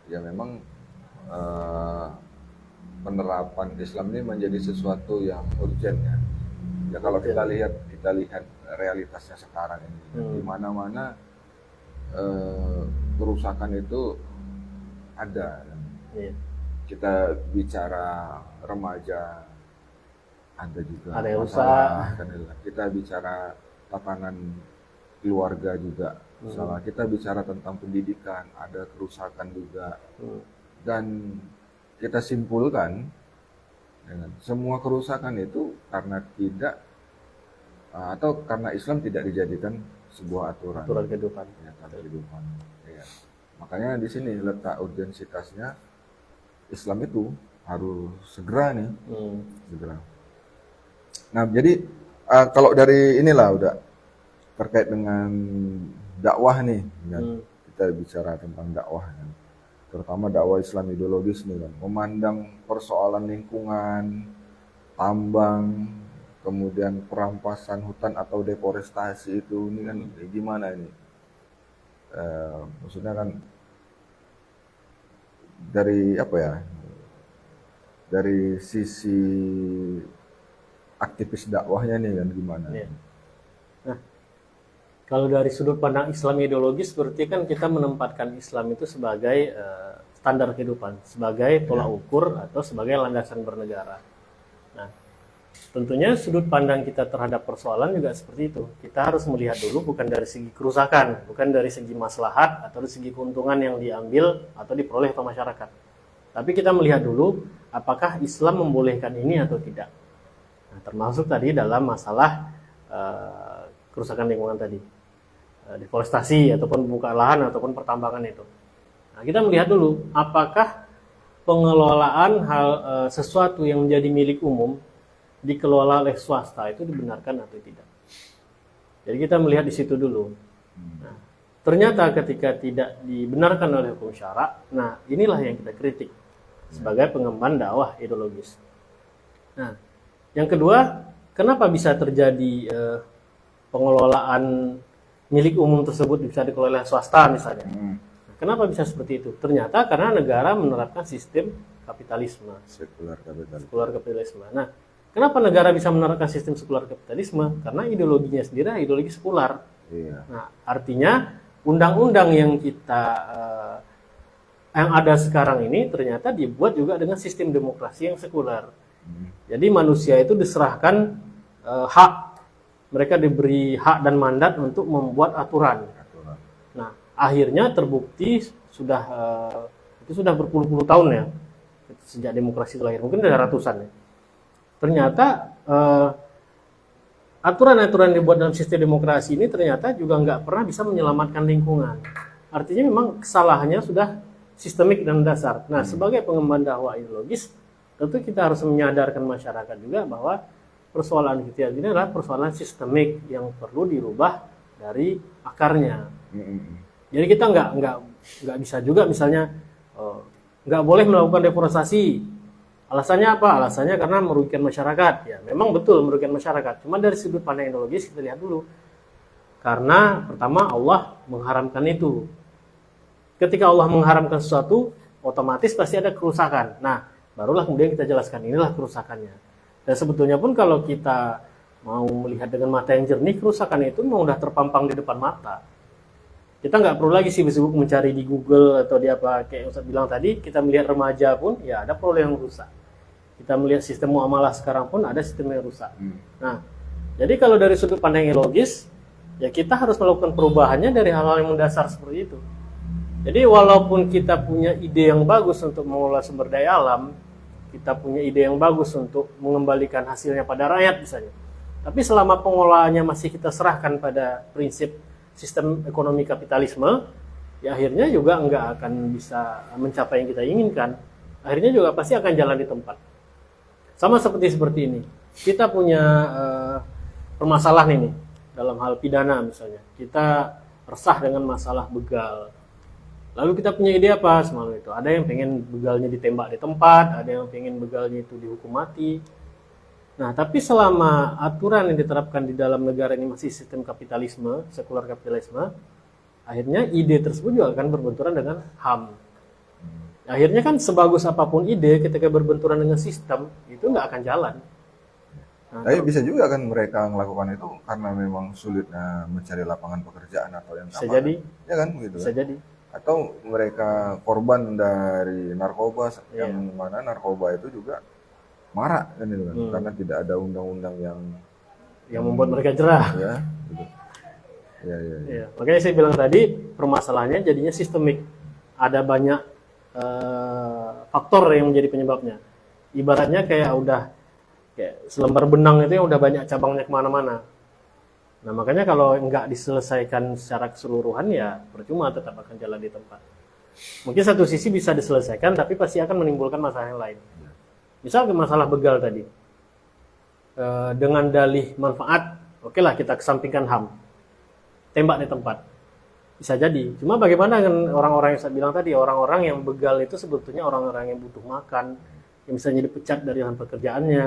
Ya memang penerapan Islam ini menjadi sesuatu yang urgent ya. Ya kalau kita lihat realitasnya sekarang ini, di mana-mana kerusakan itu ada. Kita bicara remaja, ada juga ada yang masalah. Kita bicara tatanan keluarga juga. Misalnya kita bicara tentang pendidikan, ada kerusakan juga. Dan kita simpulkan, semua kerusakan itu karena tidak atau karena Islam tidak dijadikan sebuah aturan. Aturan kehidupan. Kehidupan. Ya. Makanya di sini letak urgensitasnya, Islam itu harus segera nih, segera. Nah, jadi kalau dari inilah udah terkait dengan dakwah nih, kan? Kita bicara tentang dakwah, kan? Terutama dakwah Islam ideologis nih kan, memandang persoalan lingkungan, tambang, kemudian perampasan hutan atau deforestasi itu ini kan gimana ini? Maksudnya kan dari apa ya? Dari sisi aktivis dakwahnya nih kan gimana? Nah, kalau dari sudut pandang Islam ideologis, berarti kan kita menempatkan Islam itu sebagai standar kehidupan, sebagai tolak ukur atau sebagai landasan bernegara. Nah, tentunya sudut pandang kita terhadap persoalan juga seperti itu. Kita harus melihat dulu bukan dari segi kerusakan, bukan dari segi maslahat atau dari segi keuntungan yang diambil atau diperoleh oleh masyarakat. Tapi kita melihat dulu apakah Islam membolehkan ini atau tidak. Nah, termasuk tadi dalam masalah kerusakan lingkungan tadi, deforestasi ataupun pembukaan lahan ataupun pertambangan itu. Nah, kita melihat dulu apakah pengelolaan sesuatu yang menjadi milik umum dikelola oleh swasta itu dibenarkan atau tidak. Jadi kita melihat di situ dulu. Nah, ternyata ketika tidak dibenarkan oleh hukum syara, nah inilah yang kita kritik sebagai pengemban dakwah ideologis. Nah, yang kedua, kenapa bisa terjadi pengelolaan milik umum tersebut bisa dikelola oleh swasta misalnya? Kenapa bisa seperti itu? Ternyata karena negara menerapkan sistem kapitalisme, sekular kapitalisme. Nah, kenapa negara bisa menerapkan sistem sekular kapitalisme? Karena ideologinya sendiri ideologi sekular. Nah, artinya undang-undang yang yang ada sekarang ini ternyata dibuat juga dengan sistem demokrasi yang sekular. Jadi manusia itu diserahkan hak, mereka diberi hak dan mandat untuk membuat aturan. Nah, akhirnya terbukti itu sudah berpuluh-puluh tahun ya sejak demokrasi itu lahir, mungkin ada ratusan ya. Ternyata aturan-aturan yang dibuat dalam sistem demokrasi ini ternyata juga nggak pernah bisa menyelamatkan lingkungan. Artinya memang kesalahannya sudah sistemik dan dasar. Nah, sebagai pengemban dakwah ideologis, tentu kita harus menyadarkan masyarakat juga bahwa persoalan kita ini adalah persoalan sistemik yang perlu dirubah dari akarnya. Jadi kita nggak bisa juga misalnya nggak boleh melakukan deforestasi. Alasannya apa? Alasannya karena merugikan masyarakat. Ya, memang betul merugikan masyarakat. Cuma dari sudut pandang ideologis kita lihat dulu. Karena pertama Allah mengharamkan itu. Ketika Allah mengharamkan sesuatu, otomatis pasti ada kerusakan. Nah, barulah kemudian kita jelaskan inilah kerusakannya. Dan sebetulnya pun kalau kita mau melihat dengan mata yang jernih, kerusakan itu memang sudah terpampang di depan mata. Kita nggak perlu lagi sibuk-sibuk mencari di Google atau di apa, kayak Ustaz bilang tadi, kita melihat remaja pun, ya ada pola yang rusak. Kita melihat sistem muamalah sekarang pun ada sistem yang rusak. Nah, jadi kalau dari sudut pandang yang logis, ya kita harus melakukan perubahannya dari hal-hal yang mendasar seperti itu. Jadi walaupun kita punya ide yang bagus untuk mengelola sumber daya alam, kita punya ide yang bagus untuk mengembalikan hasilnya pada rakyat misalnya. Tapi selama pengelolaannya masih kita serahkan pada prinsip sistem ekonomi kapitalisme, ya akhirnya juga nggak akan bisa mencapai yang kita inginkan. Akhirnya juga pasti akan jalan di tempat. Sama seperti ini. Kita punya permasalahan ini dalam hal pidana misalnya. Kita resah dengan masalah begal. Lalu kita punya ide apa semalam itu? Ada yang pengen begalnya ditembak di tempat, ada yang pengen begalnya itu dihukum mati. Nah, tapi selama aturan yang diterapkan di dalam negara ini masih sistem kapitalisme, sekular kapitalisme, akhirnya ide tersebut juga akan berbenturan dengan HAM. Akhirnya kan sebagus apapun ide ketika berbenturan dengan sistem, itu nggak akan jalan. Nah, tapi bisa juga kan mereka melakukan itu karena memang sulitnya mencari lapangan pekerjaan atau yang bisa jadi, ya kan begitu. Bisa jadi. Atau mereka korban dari narkoba, yang mana narkoba itu juga marak kan itu kan, karena tidak ada undang-undang yang membuat mereka jerah. Ya, gitu. Iya, iya, iya. Ya, makanya saya bilang tadi permasalahannya jadinya sistemik. Ada banyak faktor yang menjadi penyebabnya. Ibaratnya kayak selembar benang itu yang udah banyak cabangnya kemana-mana. Nah makanya kalau nggak diselesaikan secara keseluruhan ya percuma tetap akan jalan di tempat. Mungkin satu sisi bisa diselesaikan tapi pasti akan menimbulkan masalah yang lain. Misal ke masalah begal tadi. Dengan dalih manfaat, oke lah kita kesampingkan HAM. Tembak di tempat. Bisa jadi. Cuma bagaimana dengan orang-orang yang saya bilang tadi, orang-orang yang begal itu sebetulnya orang-orang yang butuh makan, yang misalnya dipecat dari lahan pekerjaannya,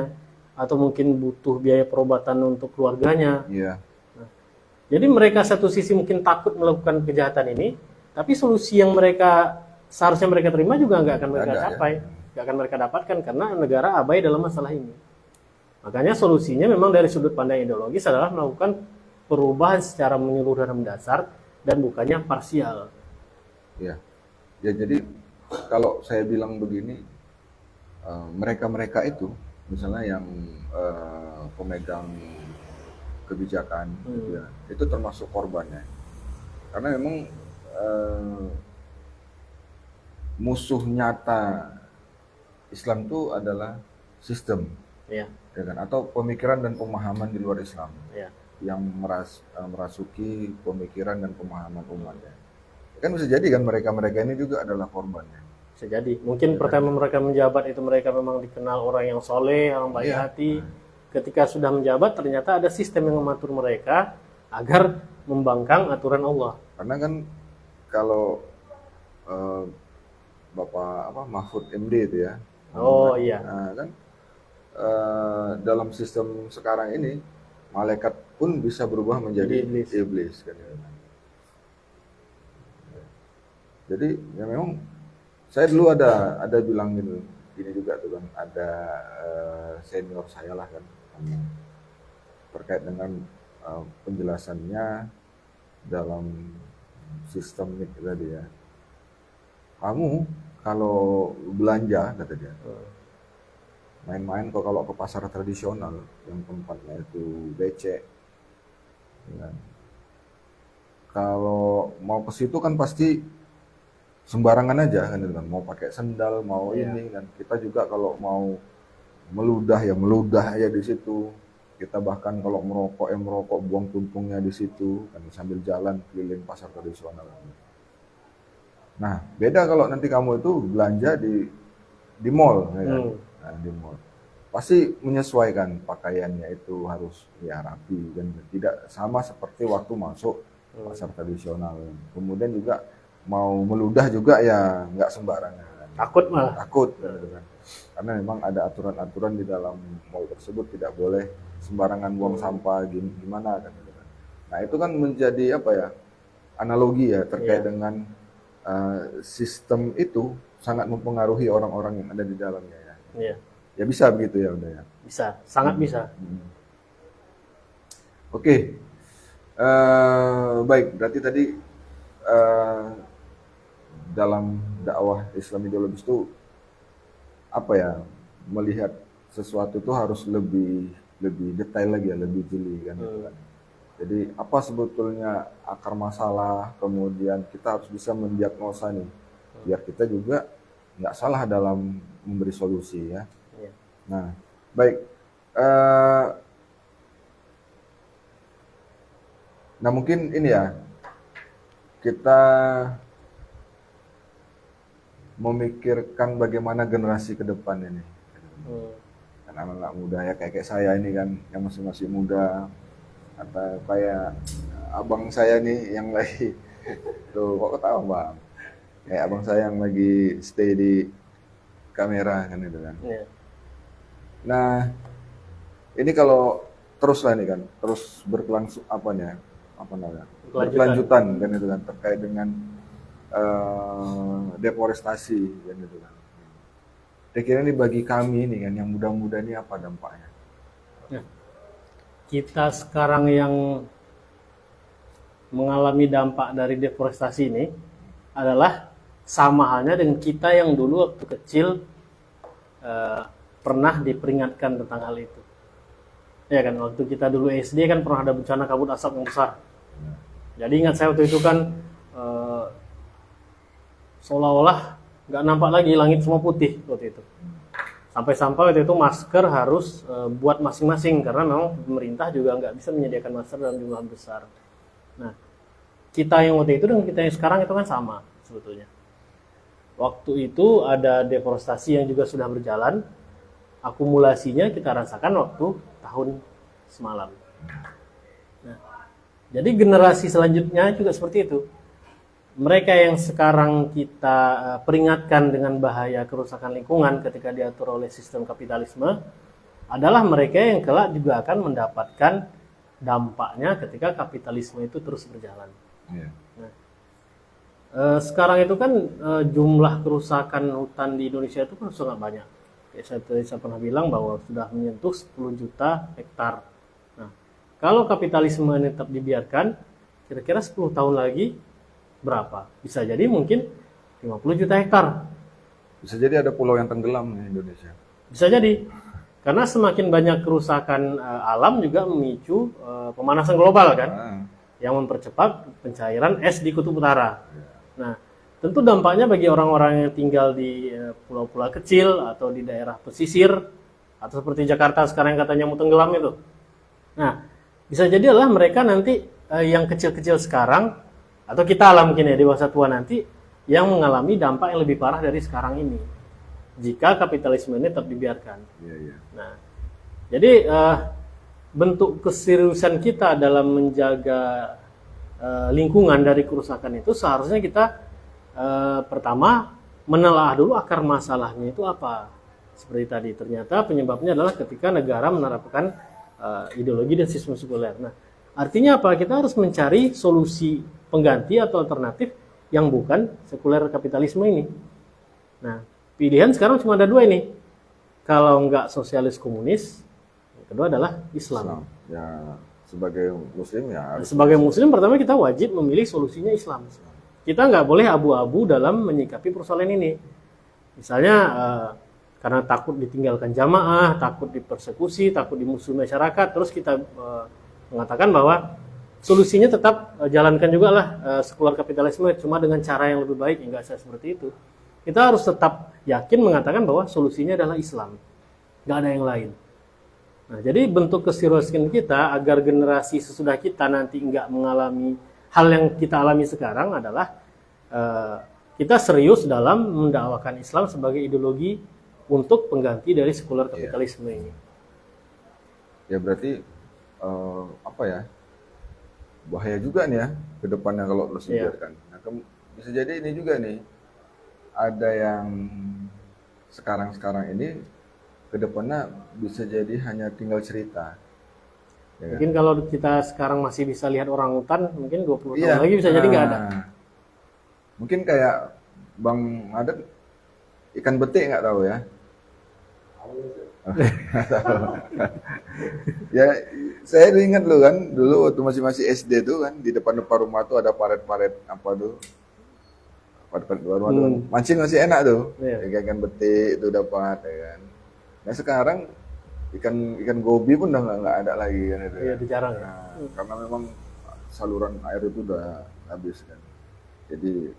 atau mungkin butuh biaya perobatan untuk keluarganya. Iya. Jadi mereka satu sisi mungkin takut melakukan kejahatan ini, tapi solusi yang seharusnya mereka terima juga nggak akan mereka capai, nggak akan mereka dapatkan karena negara abai dalam masalah ini. Makanya solusinya memang dari sudut pandang ideologis adalah melakukan perubahan secara menyeluruh dan mendasar dan bukannya parsial. Ya, ya jadi kalau saya bilang begini, mereka-mereka itu, misalnya yang pemegang kebijakan, gitu ya, itu termasuk korbannya. Karena memang musuh nyata Islam itu adalah sistem, Ya. ya kan? Atau pemikiran dan pemahaman di luar Islam. Ya. Yang merasuki pemikiran dan pemahaman umatnya. Kan bisa jadi kan mereka-mereka ini juga adalah korbannya. Bisa jadi. Mungkin pertama mereka menjabat itu mereka memang dikenal orang yang soleh, orang baik hati. Ketika sudah menjabat ternyata ada sistem yang mengatur mereka agar membangkang aturan Allah. Karena kan kalau Bapak Mahfud MD itu ya. Oh iya. Nah, kan dalam sistem sekarang ini malaikat pun bisa berubah menjadi iblis kan. Jadi ya memang saya dulu ada bilang gini juga tuh kan, ada senior saya lah kan terkait dengan penjelasannya dalam sistemik tadi ya. Kamu kalau belanja kata dia, main-main kalau ke pasar tradisional yang tempatnya itu becek, ya. Kalau mau ke situ kan pasti sembarangan aja kan, mau pakai sendal, mau ini, dan kita juga kalau mau meludah aja di situ. Kita bahkan kalau merokok buang puntungnya di situ kan sambil jalan keliling pasar tradisional. Nah, beda kalau nanti kamu itu belanja di mall, ya kan? Nah, di mall. Pasti menyesuaikan pakaiannya itu harus ya rapi dan tidak sama seperti waktu masuk pasar tradisional. Kemudian juga mau meludah juga ya nggak sembarangan. Takut malah. Takut, kan? Karena memang ada aturan-aturan di dalam mall tersebut, tidak boleh sembarangan buang sampah gimana kan. Nah itu kan menjadi analogi ya terkait dengan sistem itu sangat mempengaruhi orang-orang yang ada di dalamnya ya. Iya. Ya bisa begitu ya udah ya. Bisa, sangat bisa. Oke. Baik, berarti tadi dalam dakwah Islam ideologis itu melihat sesuatu itu harus lebih detail lagi ya, lebih jeli kan gitu kan. Jadi apa sebetulnya akar masalah, kemudian kita harus bisa mendiagnosa nih, biar kita juga nggak salah dalam memberi solusi ya. Nah, baik. Nah mungkin ini ya, kita memikirkan bagaimana generasi ke depan ini. Kan anak-anak muda ya kayak saya ini kan, yang masih muda, atau kayak abang saya nih yang lagi tuh kok ketawa bang, kayak abang saya yang lagi stay di kamera kan itu kan. Nah ini kalau terus lah ini kan terus berlangsung berkelanjutan kan itu kan terkait dengan deforestasi kan itu kan. Kira-kira ini bagi kami ini kan yang muda-muda ini apa dampaknya? Kita sekarang yang mengalami dampak dari deforestasi ini adalah sama halnya dengan kita yang dulu waktu kecil pernah diperingatkan tentang hal itu. Ya kan, waktu kita dulu SD kan pernah ada bencana kabut asap yang besar. Jadi ingat saya waktu itu kan eh, seolah-olah nggak nampak lagi langit semua putih waktu itu. Sampai-sampai waktu itu masker harus buat masing-masing karena memang pemerintah juga nggak bisa menyediakan masker dalam jumlah besar. Nah, kita yang waktu itu dengan kita yang sekarang itu kan sama sebetulnya. Waktu itu ada deforestasi yang juga sudah berjalan, akumulasinya kita rasakan waktu tahun semalam. Nah, jadi generasi selanjutnya juga seperti itu. Mereka yang sekarang kita peringatkan dengan bahaya kerusakan lingkungan ketika diatur oleh sistem kapitalisme adalah mereka yang kelak juga akan mendapatkan dampaknya ketika kapitalisme itu terus berjalan. Iya. Nah, sekarang itu kan jumlah kerusakan hutan di Indonesia itu kan sangat banyak. Kayak saya pernah bilang bahwa sudah menyentuh 10 juta hektar. Nah, kalau kapitalisme ini tetap dibiarkan, kira-kira 10 tahun lagi berapa? Bisa jadi mungkin 50 juta hektar. Bisa jadi ada pulau yang tenggelam di Indonesia. Bisa jadi. Karena semakin banyak kerusakan alam juga memicu pemanasan global kan. Yang mempercepat pencairan es di kutub utara. Nah, tentu dampaknya bagi orang-orang yang tinggal di pulau-pulau kecil atau di daerah pesisir atau seperti Jakarta sekarang yang katanya mau tenggelam itu. Nah, bisa jadi adalah mereka nanti yang kecil-kecil sekarang atau kita lah mungkin ya dewasa tua nanti yang mengalami dampak yang lebih parah dari sekarang ini jika kapitalisme ini tetap dibiarkan. Nah, jadi bentuk keseriusan kita dalam menjaga lingkungan dari kerusakan itu seharusnya kita pertama menelaah dulu akar masalahnya itu apa. Seperti tadi ternyata penyebabnya adalah ketika negara menerapkan ideologi dan sistem sekuler. Nah, artinya apa? Kita harus mencari solusi pengganti atau alternatif yang bukan sekuler kapitalisme ini. Nah, pilihan sekarang cuma ada dua ini. Kalau nggak sosialis komunis, yang kedua adalah Islam. Ya, sebagai Muslim ya. Nah, sebagai Muslim pertama kita wajib memilih solusinya Islam. Kita nggak boleh abu-abu dalam menyikapi persoalan ini. Misalnya karena takut ditinggalkan jamaah, takut dipersekusi, takut dimusuhi masyarakat, terus kita mengatakan bahwa solusinya tetap jalankan juga lah sekuler kapitalisme cuma dengan cara yang lebih baik. Enggak saya seperti itu. Kita harus tetap yakin mengatakan bahwa solusinya adalah Islam. Nggak ada yang lain. Nah, jadi bentuk keseriusan kita agar generasi sesudah kita nanti nggak mengalami hal yang kita alami sekarang adalah kita serius dalam mendakwakan Islam sebagai ideologi untuk pengganti dari sekuler kapitalisme ini. Ya berarti apa ya? Bahaya juga nih ya ke depannya kalau terus dibiarkan. Nah, bisa jadi ini juga nih ada yang sekarang ini ke depannya bisa jadi hanya tinggal cerita. Ya mungkin kan? Kalau kita sekarang masih bisa lihat orang hutan, mungkin 20 tahun iya, lagi bisa jadi nggak ada. Mungkin kayak Bang Adet ikan betik nggak tahu ya. Ya, saya ingat lu kan, dulu waktu masih SD tuh kan, di depan rumah tuh ada paret-paret apa tuh, paret-paret rumah tuh, mancing masih enak tuh, ikan betik tuh dapat, ya kan. Nah sekarang ikan gobi pun udah nggak ada lagi kan itu. Iya, jarang ya. Nah, karena memang saluran air itu udah habis kan, jadi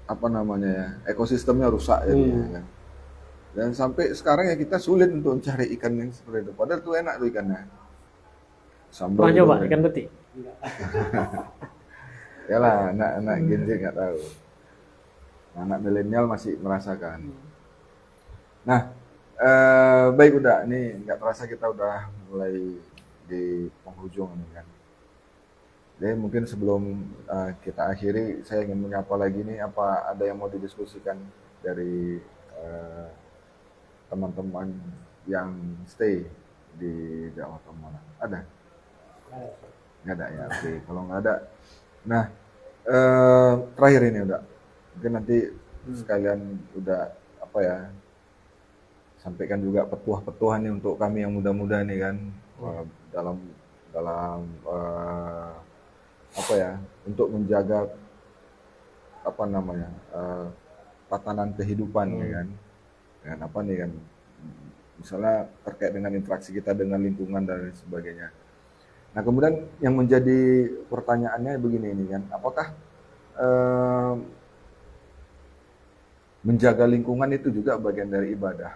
apa namanya ya, ekosistemnya rusak jadi kan. Dan sampai sekarang ya kita sulit untuk mencari ikan yang seperti itu. Padahal tuh enak tuh ikannya. Pernah coba ikan betik? Yalah, anak-anak Gen Z nggak tahu. Anak milenial masih merasakan. Nah, baik udah. Ini nggak terasa kita udah mulai di penghujung ini kan. Jadi mungkin sebelum kita akhiri, saya ingin menyapa lagi nih, apa ada yang mau didiskusikan dari teman-teman yang stay di dakwah Tomona? Ada? Nggak ada ya, oke. Kalau nggak ada, nah terakhir ini udah, mungkin nanti sekalian udah apa ya, sampaikan juga petuah-petuhan nih untuk kami yang muda-muda nih kan, dalam apa ya, untuk menjaga apa namanya tatanan kehidupan ya kan. Dengan apa nih kan, misalnya terkait dengan interaksi kita dengan lingkungan dan lain sebagainya. Nah, kemudian yang menjadi pertanyaannya begini ini kan, apakah eh, menjaga lingkungan itu juga bagian dari ibadah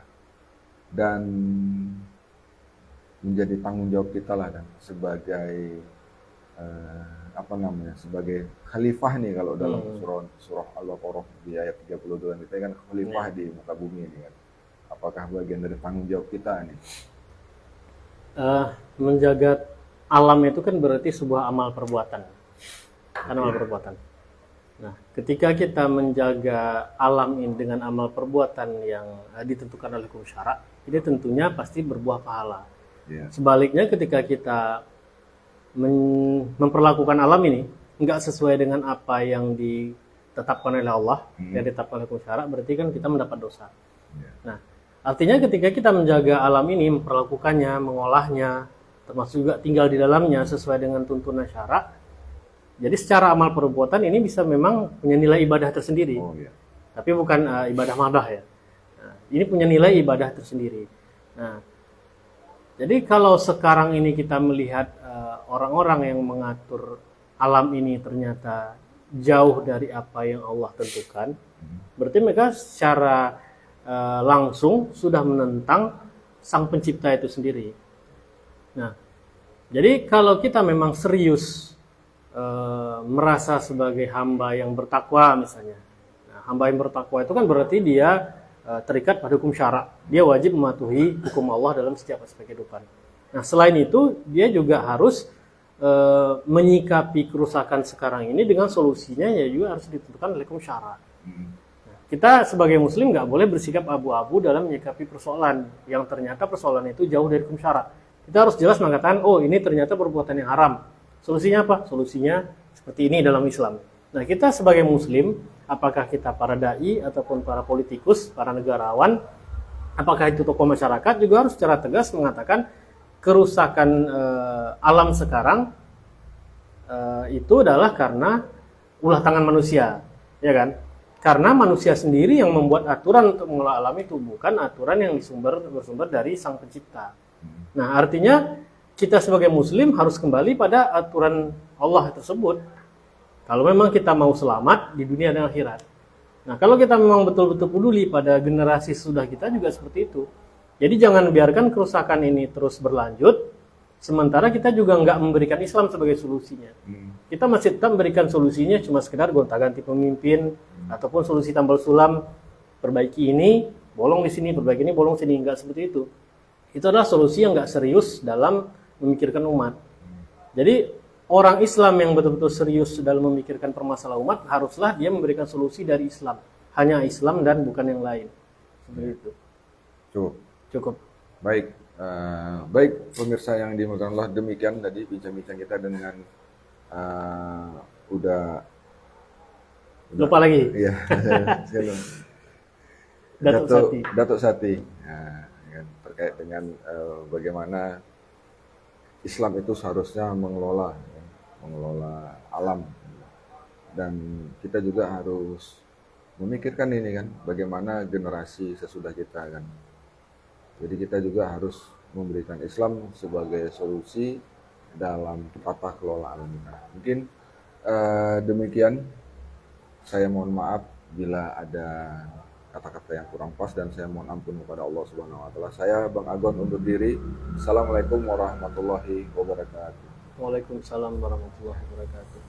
dan menjadi tanggung jawab kita lah dan sebagai apa namanya, sebagai khalifah nih kalau dalam surah Al-Baqarah di ayat 32 kita kan khalifah di muka bumi ini kan. Apakah bagian dari tanggung jawab kita nih? Menjaga alam itu kan berarti sebuah amal perbuatan. Kan amal perbuatan. Nah, ketika kita menjaga alam ini dengan amal perbuatan yang ditentukan oleh hukum syara, ini tentunya pasti berbuah pahala. Sebaliknya ketika kita memperlakukan alam ini nggak sesuai dengan apa yang ditetapkan oleh Allah, yang ditetapkan oleh hukum syara, berarti kan kita mendapat dosa. Nah, artinya ketika kita menjaga alam ini, memperlakukannya, mengolahnya, termasuk juga tinggal di dalamnya sesuai dengan tuntunan syara, jadi secara amal perbuatan ini bisa memang punya nilai ibadah tersendiri. Tapi bukan ibadah madah ya. Nah, ini punya nilai ibadah tersendiri. Nah, jadi kalau sekarang ini kita melihat orang-orang yang mengatur alam ini ternyata jauh dari apa yang Allah tentukan, berarti mereka secara langsung sudah menentang sang pencipta itu sendiri. Nah, jadi kalau kita memang serius merasa sebagai hamba yang bertakwa misalnya, nah, hamba yang bertakwa itu kan berarti dia terikat pada hukum syara, dia wajib mematuhi hukum Allah dalam setiap aspek kehidupan. Nah, selain itu dia juga harus menyikapi kerusakan sekarang ini dengan solusinya ya juga harus ditentukan oleh hukum syara. Kita sebagai muslim nggak boleh bersikap abu-abu dalam menyikapi persoalan yang ternyata persoalan itu jauh dari hukum syara. Kita harus jelas mengatakan, oh ini ternyata perbuatan yang haram. Solusinya apa? Solusinya seperti ini dalam Islam. Nah, kita sebagai muslim, apakah kita para dai ataupun para politikus, para negarawan, apakah itu tokoh masyarakat, juga harus secara tegas mengatakan kerusakan alam sekarang itu adalah karena ulah tangan manusia, ya kan? Karena manusia sendiri yang membuat aturan untuk mengelola alam itu, bukan aturan yang bersumber dari sang pencipta. Nah, artinya kita sebagai muslim harus kembali pada aturan Allah tersebut. Kalau memang kita mau selamat di dunia dan akhirat. Nah, kalau kita memang betul-betul peduli pada generasi sudah kita juga seperti itu. Jadi jangan biarkan kerusakan ini terus berlanjut, sementara kita juga nggak memberikan Islam sebagai solusinya. Kita masih tetap memberikan solusinya cuma sekedar gonta-ganti pemimpin, ataupun solusi tambal sulam, perbaiki ini, bolong di sini, perbaiki ini, bolong sini, nggak seperti itu. Itu adalah solusi yang nggak serius dalam memikirkan umat. Jadi orang Islam yang betul-betul serius dalam memikirkan permasalahan umat, haruslah dia memberikan solusi dari Islam. Hanya Islam dan bukan yang lain. Seperti itu. Cukup. Baik. Baik pemirsa yang dimuliakan Allah, demikian tadi bincang-bincang kita dengan udah lupa lagi. Iya. Datuk Sati. Nah, terkait dengan bagaimana Islam itu seharusnya mengelola alam, dan kita juga harus memikirkan ini kan, bagaimana generasi sesudah kita kan. Jadi kita juga harus memberikan Islam sebagai solusi dalam tata kelola alam kita. Mungkin demikian. Saya mohon maaf bila ada kata-kata yang kurang pas, dan saya mohon ampun kepada Allah Subhanahu wa taala. Saya Bang Agon undur diri. Assalamualaikum warahmatullahi wabarakatuh. Waalaikumsalam warahmatullahi wabarakatuh.